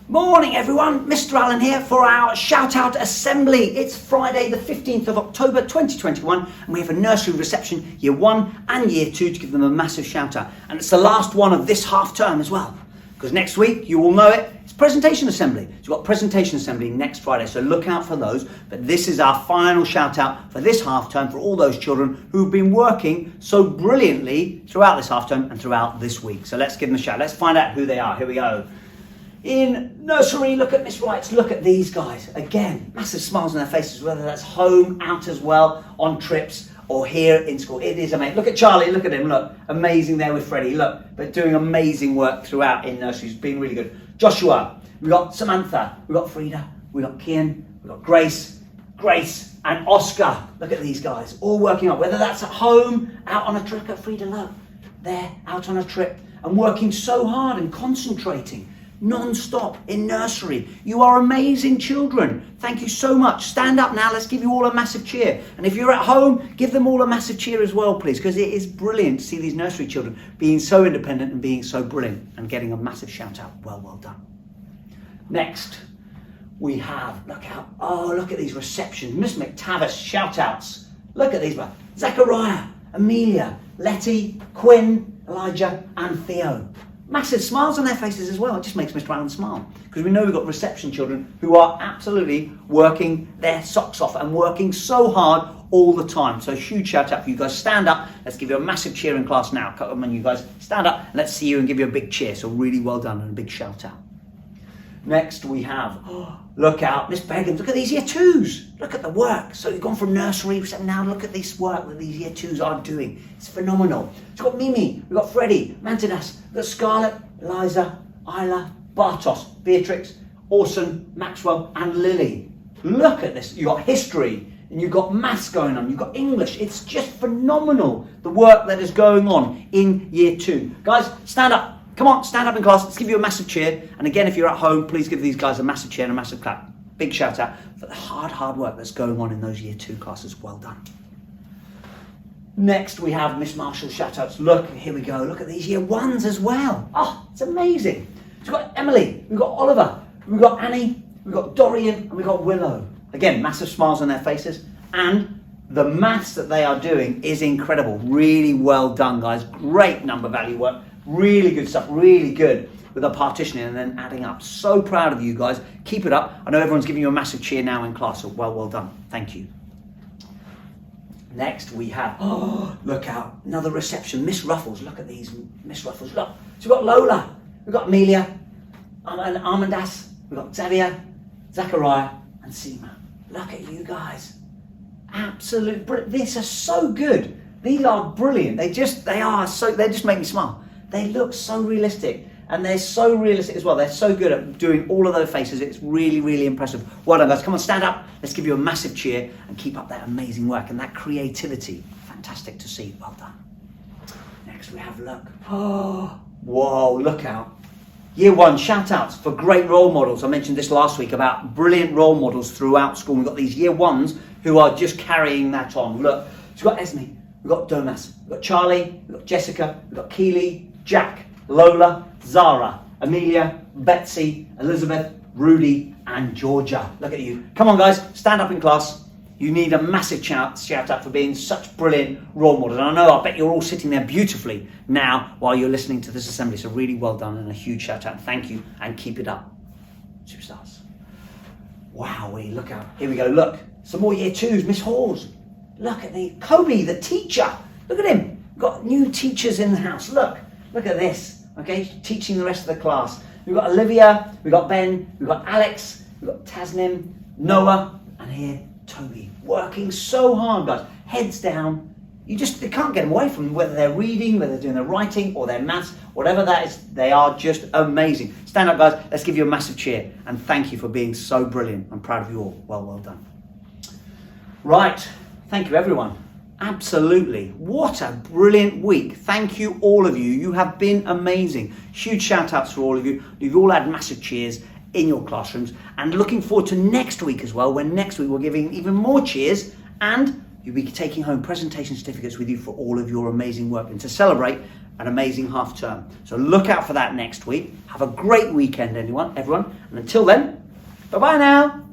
Morning everyone, Mr. Allen here for our shout out assembly. It's Friday the 15th of October 2021 and we have a nursery reception year 1 and year 2 to give them a massive shout out. And it's the last one of this half term as well. Because next week, you all know it, it's presentation assembly. So we've got presentation assembly next Friday, so look out for those. But this is our final shout out for this half term for all those children who've been working so brilliantly throughout this half term and throughout this week. So let's give them a shout. Let's find out who they are. Here we go. In nursery, look at Miss Wright's, look at these guys. Again, massive smiles on their faces, whether that's home, out as well, on trips, or here in school. It is amazing. Look at Charlie, look at him, look. Amazing there with Freddie, look. But doing amazing work throughout in nursery. It's been really good. Joshua, we've got Samantha, we've got Frida, we've got Kian, we've got Grace, and Oscar. Look at these guys, all working on, whether that's at home, out on a trip. Look at Frida, look. They're out on a trip and working so hard and concentrating non-stop in nursery. You are amazing children. Thank you so much. Stand up now. Let's give you all a massive cheer. And if you're at home, give them all a massive cheer as well, please, because it is brilliant to see these nursery children being so independent and being so brilliant and getting a massive shout out. Well done. Next, we have, look out. Oh, look at these receptions. Miss McTavish shout outs. Look at these. Zachariah, Amelia, Letty, Quinn, Elijah, and Theo. Massive smiles on their faces as well. It just makes Mr. Allen smile. Because we know we've got reception children who are absolutely working their socks off and working so hard all the time. So huge shout out for you guys. Stand up. Let's give you a massive cheer in class now. Come on, you guys. Stand up and let's see you and give you a big cheer. So really well done and a big shout out. Next we have, look out, Miss Beggins. Look at these year 2s. Look at the work. So you've gone from nursery, so now look at this work that these year 2s are doing. It's phenomenal. It's got Mimi, we've got Freddie, Mantinas, we've got Scarlett, Eliza, Isla, Bartos, Beatrix, Orson, Maxwell, and Lily. Look at this. You've got history, and you've got maths going on, you've got English. It's just phenomenal, the work that is going on in year 2. Guys, stand up. Come on, stand up in class. Let's give you a massive cheer. And again, if you're at home, please give these guys a massive cheer and a massive clap. Big shout out for the hard work that's going on in those year 2 classes. Well done. Next, we have Miss Marshall's shout outs. Look, here we go. Look at these year 1s as well. Oh, it's amazing. So we've got Emily, we've got Oliver, we've got Annie, we've got Dorian, and we've got Willow. Again, massive smiles on their faces. And the maths that they are doing is incredible. Really well done, guys. Great number value work. Really good stuff, really good with the partitioning and then adding up. So proud of you guys. Keep it up. I know everyone's giving you a massive cheer now in class, so well done. Thank you. Next we have, oh, look out, another reception. Miss Ruffles, look at these, Miss Ruffles, look. So we've got Lola, we've got Amelia, and Armandas, we've got Xavier, Zachariah, and Seema. Look at you guys. Absolute brilliant. These are so good. These are brilliant. They just make me smile. They look so realistic, and they're so realistic as well. They're so good at doing all of those faces. It's really, really impressive. Well done, guys. Come on, stand up. Let's give you a massive cheer and keep up that amazing work and that creativity. Fantastic to see. Well done. Next, we have, look. Oh, whoa, look out. Year 1 shout outs for great role models. I mentioned this last week about brilliant role models throughout school. We've got these year 1s who are just carrying that on. Look, so we've got Esme, we've got Domas, we've got Charlie, we've got Jessica, we've got Keely, Jack, Lola, Zara, Amelia, Betsy, Elizabeth, Rudy, and Georgia. Look at you. Come on, guys, stand up in class. You need a massive shout out for being such brilliant role models. And I bet you're all sitting there beautifully now while you're listening to this assembly. So really well done and a huge shout out. Thank you and keep it up. Superstars. Wow, look out. Here we go. Look, some more year 2s. Miss Halls. Look at Kobe, the teacher. Look at him. We've got new teachers in the house. Look at this, okay? Teaching the rest of the class. We've got Olivia, we've got Ben, we've got Alex, we've got Tasnim, Noah, and here, Toby. Working so hard, guys. Heads down. You can't get them away from whether they're reading, whether they're doing their writing, or their maths, whatever that is, they are just amazing. Stand up, guys. Let's give you a massive cheer. And thank you for being so brilliant. I'm proud of you all. Well done. Right. Thank you, everyone. Absolutely. What a brilliant week. Thank you, all of you. You have been amazing. Huge shout outs to all of you. You've all had massive cheers in your classrooms. And looking forward to next week as well, when next week we're giving even more cheers and you'll be taking home presentation certificates with you for all of your amazing work and to celebrate an amazing half term. So look out for that next week. Have a great weekend, everyone. And until then, bye-bye now.